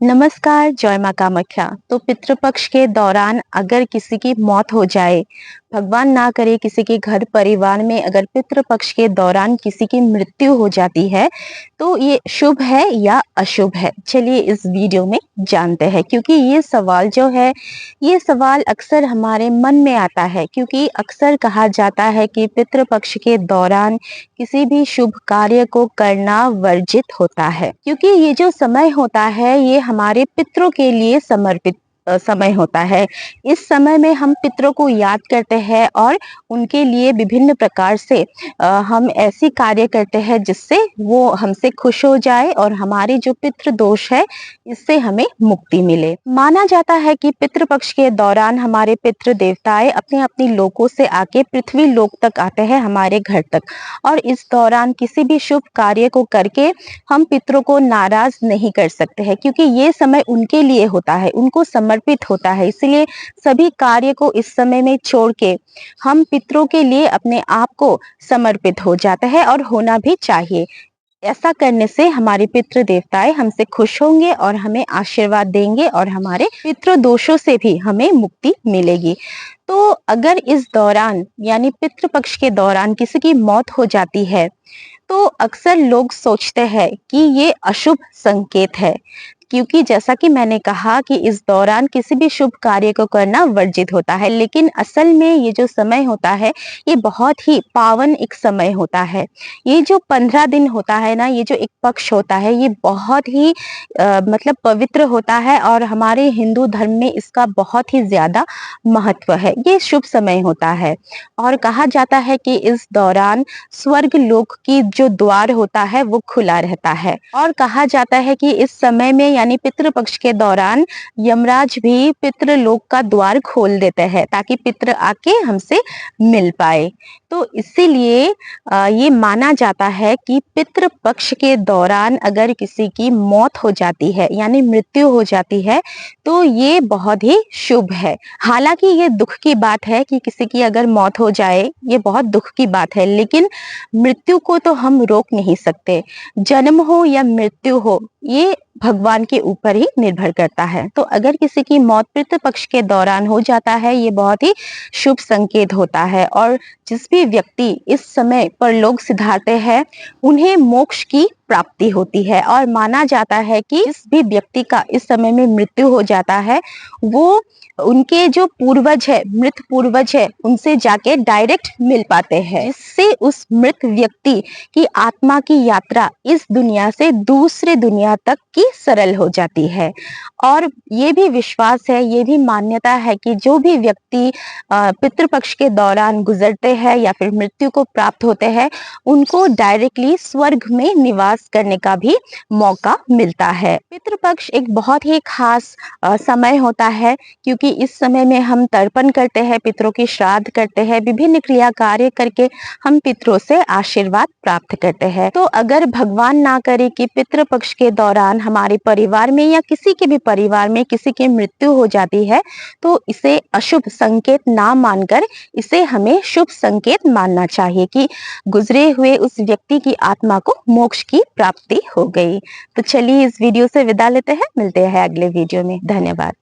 नमस्कार, जय माँ कामाख्या। तो पितृपक्ष के दौरान अगर किसी की मौत हो जाए, भगवान ना करे किसी के घर परिवार में अगर पितृपक्ष के दौरान किसी की मृत्यु हो जाती है, तो ये शुभ है या अशुभ है? चलिए इस वीडियो में जानते हैं क्योंकि ये सवाल जो है, ये सवाल अक्सर हमारे मन में आता है क्योंकि अक्सर कहा जाता है कि पितृपक्ष के दौरान किसी भी शुभ कार्य को करना वर्जित होता है क्योंकि ये जो समय होता है ये हमारे पितरों के लिए समर्पित समय होता है। इस समय में हम पितरों को याद करते हैं और उनके लिए विभिन्न प्रकार से हम ऐसी कार्य करते हैं जिससे वो हमसे खुश हो जाए और हमारे जो पितृ दोष है इससे हमें मुक्ति मिले। माना जाता है कि पितृपक्ष के दौरान हमारे पितृ देवताएं अपने अपने लोकों से आके पृथ्वी लोक तक आते हैं, हमारे घर तक। और इस दौरान किसी भी शुभ कार्य को करके हम पितरों को नाराज नहीं कर सकते हैं क्योंकि ये समय उनके लिए होता है, उनको समर्पित होता है। इसलिए सभी कार्य को इस समय में छोड़ के हम पितरों के लिए अपने आप को समर्पित हो जाते हैं और होना भी चाहिए। ऐसा करने से हमारे पितृ देवताएं हमसे खुश होंगे और हमें आशीर्वाद देंगे और हमारे पितृ दोषों से भी हमें मुक्ति मिलेगी। तो अगर इस दौरान यानी पितृपक्ष के दौरान किसी की मौत हो जाती है, तो अक्सर लोग सोचते हैं कि ये अशुभ संकेत है क्योंकि जैसा कि मैंने कहा कि इस दौरान किसी भी शुभ कार्य को करना वर्जित होता है, लेकिन असल में ये जो समय होता है ये बहुत ही पावन एक समय होता है। ये जो 15 दिन होता है ना, ये जो एक पक्ष होता है ये बहुत ही मतलब पवित्र होता है और हमारे हिंदू धर्म में इसका बहुत ही ज्यादा महत्व है। ये शुभ समय होता है और कहा जाता है कि इस दौरान स्वर्ग लोक की जो द्वार होता है वो खुला रहता है और कहा जाता है कि इस समय में यानी पितृपक्ष के दौरान यमराज भी पितृलोक का द्वार खोल देते हैं ताकि पितृ आके हमसे मिल पाए। तो इसीलिए ये माना जाता है कि पितृपक्ष के दौरान अगर किसी की मौत हो जाती है यानी मृत्यु हो जाती है तो ये बहुत ही शुभ है। हालांकि ये दुख की बात है कि किसी की अगर मौत हो जाए, ये बहुत दुख की बात है, लेकिन मृत्यु को तो हम रोक नहीं सकते। जन्म हो या मृत्यु हो ये भगवान के ऊपर ही निर्भर करता है। तो अगर किसी की मौत पितृपक्ष के दौरान हो जाता है ये बहुत ही शुभ संकेत होता है और जिस भी व्यक्ति इस समय पर लोग सिधारते हैं उन्हें मोक्ष की प्राप्ति होती है। और माना जाता है कि इस भी व्यक्ति का इस समय में मृत्यु हो जाता है, वो उनके जो पूर्वज है, मृत पूर्वज है, उनसे जाके डायरेक्ट मिल पाते हैं, जिससे उस मृत व्यक्ति की आत्मा की यात्रा इस दुनिया से दूसरे दुनिया तक की सरल हो जाती है। और ये भी विश्वास है, ये भी मान्यता है कि जो भी व्यक्ति पितृपक्ष के दौरान गुजरते हैं या फिर मृत्यु को प्राप्त होते हैं, उनको डायरेक्टली स्वर्ग में निवास करने का भी मौका मिलता है। पितृपक्ष एक बहुत ही खास समय होता है क्योंकि इस समय में हम तर्पण करते हैं, पितरों की श्राद्ध करते हैं, विभिन्न क्रिया कार्य करके हम पितरों से आशीर्वाद प्राप्त करते हैं। तो अगर भगवान ना करे कि पितृपक्ष के दौरान हमारे परिवार में या किसी के भी परिवार में किसी की मृत्यु हो जाती है, तो इसे अशुभ संकेत ना मानकर इसे हमें शुभ संकेत मानना चाहिए कि गुजरे हुए उस व्यक्ति की आत्मा को मोक्ष की प्राप्ति हो गई। तो चलिए इस वीडियो से विदा लेते हैं, मिलते हैं अगले वीडियो में। धन्यवाद।